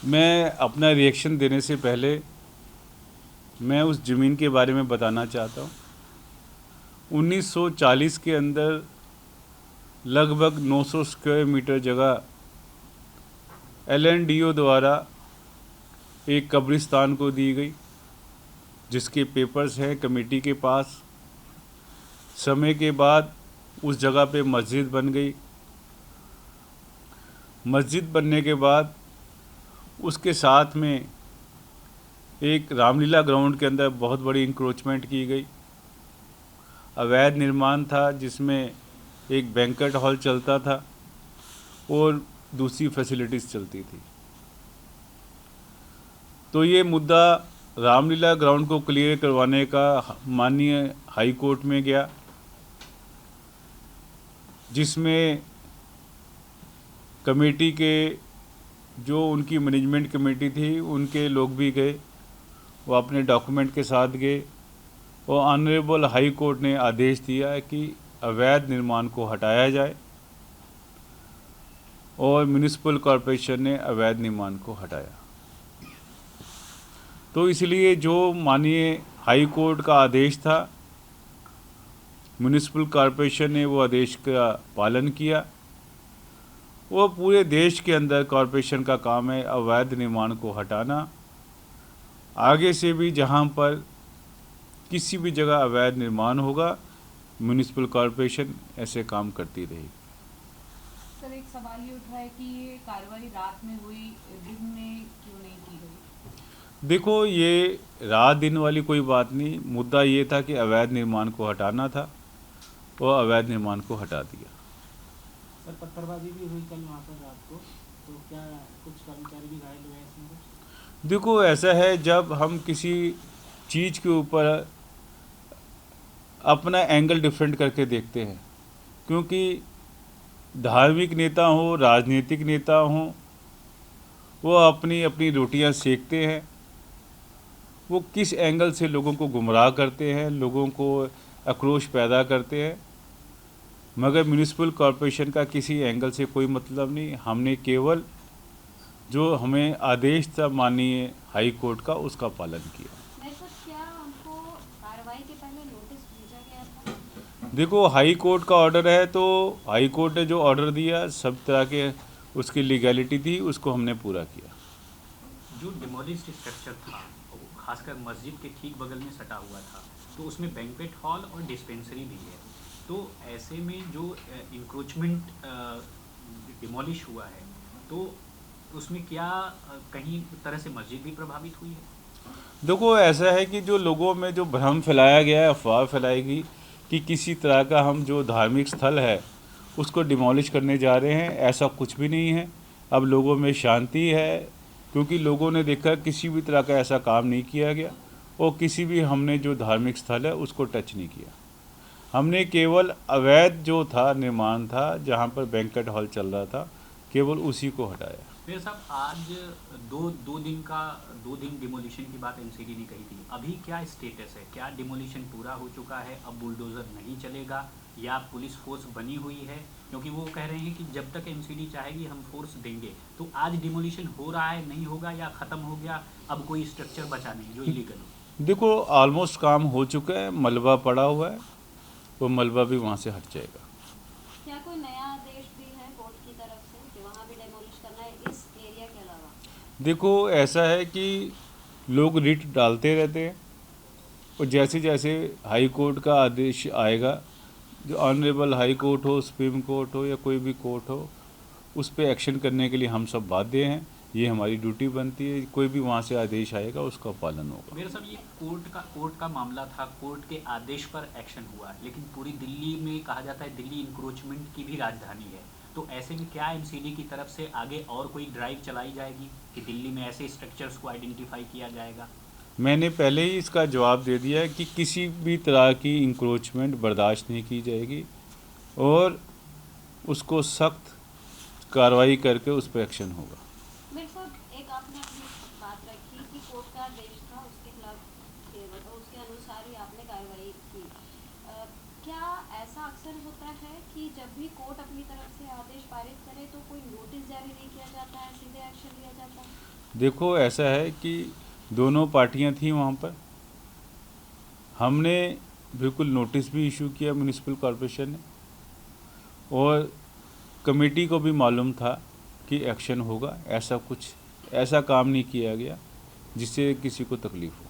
मैं अपना रिएक्शन देने से पहले मैं उस ज़मीन के बारे में बताना चाहता हूँ। 1940 के अंदर लगभग 900 स्क्वायर मीटर जगह LNDO द्वारा एक कब्रिस्तान को दी गई, जिसके पेपर्स हैं कमेटी के पास। समय के बाद उस जगह पे मस्जिद बन गई। मस्जिद बनने के बाद उसके साथ में एक रामलीला ग्राउंड के अंदर बहुत बड़ी इंक्रोचमेंट की गई। अवैध निर्माण था, जिसमें एक बैंक्वेट हॉल चलता था और दूसरी फैसिलिटीज़ चलती थी। तो ये मुद्दा रामलीला ग्राउंड को क्लियर करवाने का माननीय हाई कोर्ट में गया, जिसमें कमेटी के जो उनकी मैनेजमेंट कमेटी थी उनके लोग भी गए। वो अपने डॉक्यूमेंट के साथ गए और ऑनरेबल हाई कोर्ट ने आदेश दिया कि अवैध निर्माण को हटाया जाए और म्यूनिसिपल कॉरपोरेशन ने अवैध निर्माण को हटाया। तो इसलिए जो माननीय हाई कोर्ट का आदेश था, म्यूनिसिपल कॉरपोरेशन ने वो आदेश का पालन किया। वो पूरे देश के अंदर कॉरपोरेशन का काम है अवैध निर्माण को हटाना। आगे से भी जहाँ पर किसी भी जगह अवैध निर्माण होगा, म्यूनिसिपल कॉरपोरेशन ऐसे काम करती रहेगी। सर, एक सवाल ये उठ रहा है कि ये कार्रवाई रात में हुई, दिन में क्यों नहीं की गई? देखो, ये रात दिन वाली कोई बात नहीं। मुद्दा ये था कि अवैध निर्माण को हटाना था और अवैध निर्माण को हटा दिया। सर, पत्थरबाजी भी हुई कल वहाँ पर रात को, तो क्या कुछ कर्मचारी भी घायल हुए हैं इसमें कुछ? देखो, ऐसा है, जब हम किसी चीज़ के ऊपर अपना एंगल डिफरेंट करके देखते हैं, क्योंकि धार्मिक नेता हो, राजनीतिक नेता हो, वो अपनी अपनी रोटियां सेकते हैं। वो किस एंगल से लोगों को गुमराह करते हैं, लोगों को आक्रोश पैदा करते हैं, मगर म्यूनिसिपल कॉरपोरेशन का किसी एंगल से कोई मतलब नहीं। हमने केवल जो हमें आदेश था माननीय हाई कोर्ट का, उसका पालन किया। क्या हमको कार्रवाई के पहले नोटिस भेजा गया था? देखो, हाई कोर्ट का ऑर्डर है, तो हाई कोर्ट ने जो ऑर्डर दिया, सब तरह के उसकी लीगैलिटी थी, उसको हमने पूरा किया। जो डिमोलिश्ड स्ट्रक्चर था, खासकर मस्जिद के ठीक बगल में सटा हुआ था, तो उसमें बैंक्वेट हॉल और डिस्पेंसरी भी है। तो ऐसे में जो इंक्रोचमेंट डिमोलिश हुआ है, तो उसमें क्या कहीं तरह से मस्जिद भी प्रभावित हुई है? देखो, ऐसा है कि जो लोगों में जो भ्रम फैलाया गया है, अफवाह फैलाई गई कि किसी तरह का हम जो धार्मिक स्थल है उसको डिमोलिश करने जा रहे हैं, ऐसा कुछ भी नहीं है। अब लोगों में शांति है, क्योंकि लोगों ने देखा किसी भी तरह का ऐसा काम नहीं किया गया और किसी भी हमने जो धार्मिक स्थल है उसको टच नहीं किया। हमने केवल अवैध जो था निर्माण था, जहाँ पर बैंक्वेट हॉल चल रहा था, केवल उसी को हटाया। मेरे साहब, आज दो दिन डिमोलिशन की बात एमसीडी ने कही थी। अभी क्या स्टेटस है? क्या डिमोलिशन पूरा हो चुका है, अब बुलडोज़र नहीं चलेगा, या पुलिस फोर्स बनी हुई है? क्योंकि वो कह रहे हैं कि जब तक एमसीडी चाहेगी हम फोर्स देंगे। तो आज डिमोलिशन हो रहा है, नहीं होगा, या ख़त्म हो गया, अब कोई स्ट्रक्चर बचा नहीं जो इलीगल हो? देखो, ऑलमोस्ट काम हो चुका है, मलबा पड़ा हुआ है, वो मलबा भी वहाँ से हट जाएगा। क्या कोई नया आदेश भी है कोर्ट की तरफ से कि वहाँ भी डेमोलिश करना है इस एरिया के अलावा? देखो, ऐसा है कि लोग रिट डालते रहते हैं और जैसे जैसे हाई कोर्ट का आदेश आएगा, जो ऑनरेबल हाई कोर्ट हो, सुप्रीम कोर्ट हो या कोई भी कोर्ट हो, उस पर एक्शन करने के लिए हम सब बाध्य हैं। ये हमारी ड्यूटी बनती है। कोई भी वहाँ से आदेश आएगा उसका पालन होगा। मेरे साहब, ये कोर्ट का मामला था, कोर्ट के आदेश पर एक्शन हुआ, लेकिन पूरी दिल्ली में कहा जाता है दिल्ली इंक्रोचमेंट की भी राजधानी है। तो ऐसे में क्या एमसीडी की तरफ से आगे और कोई ड्राइव चलाई जाएगी कि दिल्ली में ऐसे स्ट्रक्चर्स को आइडेंटिफाई किया जाएगा? मैंने पहले ही इसका जवाब दे दिया है कि किसी भी तरह की इंक्रोचमेंट बर्दाश्त नहीं की जाएगी और उसको सख्त कार्रवाई करके उस पर एक्शन होगा। मेरे साथ एक आपने अपनी बात रखी कि कोर्ट का आदेश था, उसके खिलाफ उसके अनुसार ही आपने कार्रवाई की। क्या ऐसा अक्सर होता है कि जब भी कोर्ट अपनी तरफ से आदेश पारित करे तो कोई नोटिस जारी नहीं किया जाता है, सीधे एक्शन लिया जाता है? देखो ऐसा है कि दोनों पार्टियां थी वहाँ पर। हमने बिल्कुल नोटिस भी इशू किया म्यूनिसिपल कॉरपोरेशन ने, और कमेटी को भी मालूम था कि एक्शन होगा। ऐसा काम नहीं किया गया जिससे किसी को तकलीफ हो।